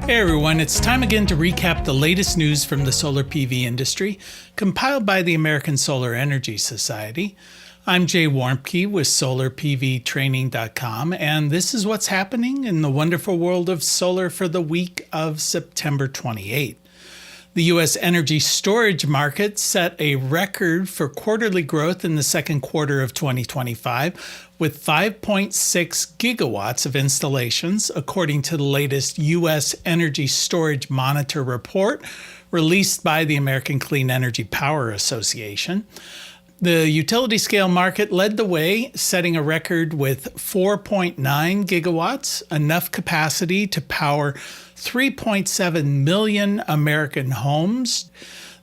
Hey everyone, it's time again to recap the latest news from the solar PV industry, compiled by the American Solar Energy Society. I'm Jay Warmke with SolarPVTraining.com, and this is what's happening in the wonderful world of solar for the week of September 28th. The U.S. energy storage market set a record for quarterly growth in the second quarter of 2025, with 5.6 gigawatts of installations, according to the latest U.S. Energy Storage Monitor report released by the American Clean Energy Power Association. The utility scale market led the way, setting a record with 4.9 gigawatts, enough capacity to power 3.7 million American homes.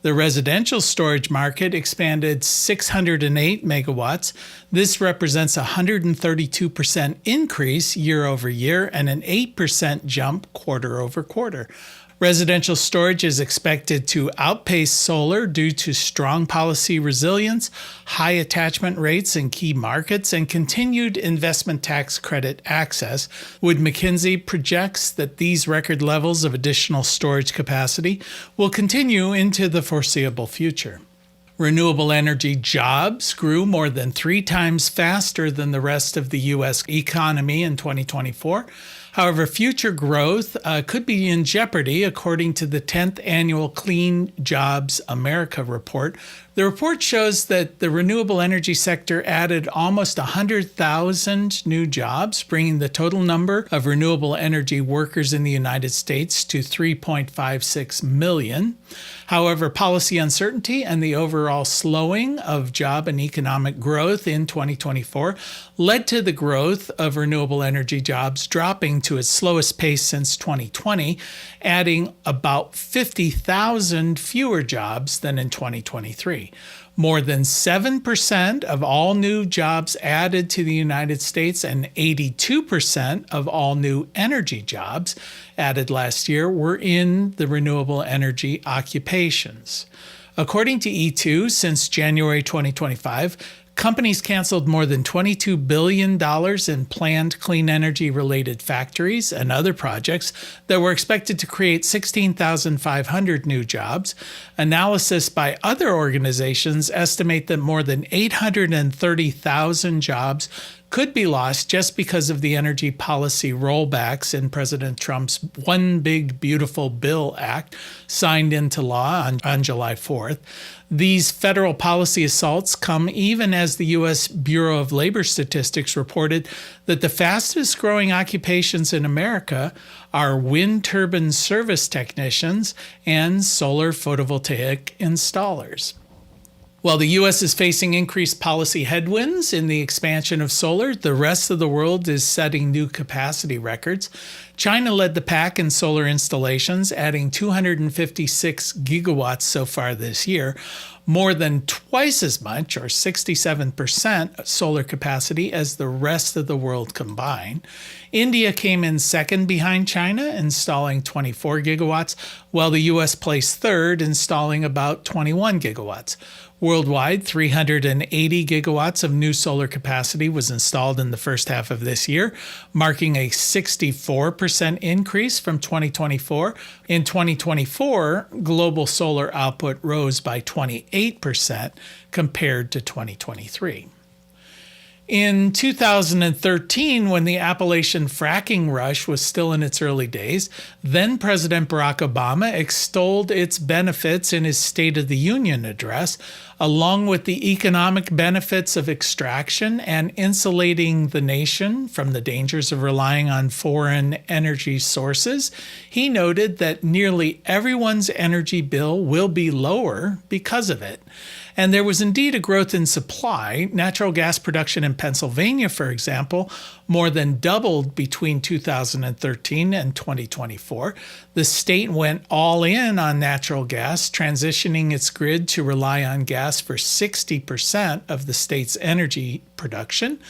The residential storage market expanded 608 megawatts. This represents a 132% increase year over year and an 8% jump quarter over quarter. Residential storage is expected to outpace solar due to strong policy resilience, high attachment rates in key markets, and continued investment tax credit access. Wood Mackenzie projects that these record levels of additional storage capacity will continue into the foreseeable future. Renewable energy jobs grew more than 3 times faster than the rest of the U.S. economy in 2024. However, future growth could be in jeopardy, according to the 10th Annual Clean Jobs America report. The report shows that the renewable energy sector added almost 100,000 new jobs, bringing the total number of renewable energy workers in the United States to 3.56 million. However, policy uncertainty and the overall slowing of job and economic growth in 2024 led to the growth of renewable energy jobs dropping to its slowest pace since 2020, adding about 50,000 fewer jobs than in 2023. More than 7% of all new jobs added to the United States and 82% of all new energy jobs added last year were in the renewable energy occupations. According to E2, since January 2025, companies canceled more than $22 billion in planned clean energy-related factories and other projects that were expected to create 16,500 new jobs. Analysis by other organizations estimate that more than 830,000 jobs could be lost just because of the energy policy rollbacks in President Trump's One Big Beautiful Bill Act, signed into law on July 4th. These federal policy assaults come even as the U.S. Bureau of Labor Statistics reported that the fastest growing occupations in America are wind turbine service technicians and solar photovoltaic installers. While the U.S. is facing increased policy headwinds in the expansion of solar, the rest of the world is setting new capacity records. China led the pack in solar installations, adding 256 gigawatts so far this year, more than twice as much, or 67% solar capacity, as the rest of the world combined. India came in second behind China, installing 24 gigawatts, while the U.S. placed third, installing about 21 gigawatts. Worldwide, 380 gigawatts of new solar capacity was installed in the first half of this year, marking a 64% increase from 2024. In 2024, global solar output rose by 28% compared to 2023. In 2013, when the Appalachian fracking rush was still in its early days, then President Barack Obama extolled its benefits in his State of the Union address, along with the economic benefits of extraction and insulating the nation from the dangers of relying on foreign energy sources. He noted that nearly everyone's energy bill will be lower because of it. And there was indeed a growth in supply. Natural gas production in Pennsylvania, for example, more than doubled between 2013 and 2024. The state went all in on natural gas, transitioning its grid to rely on gas for 60% of the state's energy production.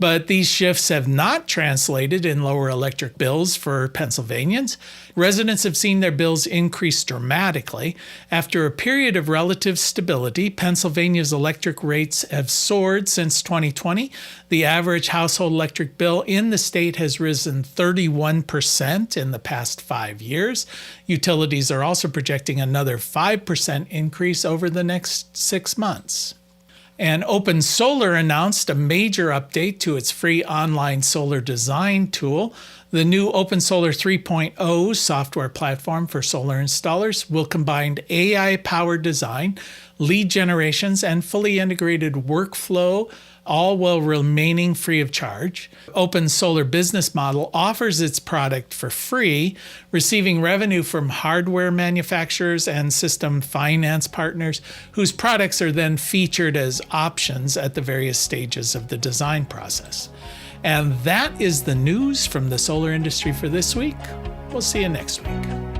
But these shifts have not translated in lower electric bills for Pennsylvanians. Residents have seen their bills increase dramatically. After a period of relative stability, Pennsylvania's electric rates have soared since 2020. The average household electric bill in the state has risen 31% in the past 5 years. Utilities are also projecting another 5% increase over the next 6 months. And Open Solar announced a major update to its free online solar design tool. The new Open Solar 3.0 software platform for solar installers will combine AI-powered design, lead generations, and fully integrated workflow, all while remaining free of charge. Open Solar business model offers its product for free, receiving revenue from hardware manufacturers and system finance partners, whose products are then featured as options at the various stages of the design process. And that is the news from the solar industry for this week. We'll see you next week.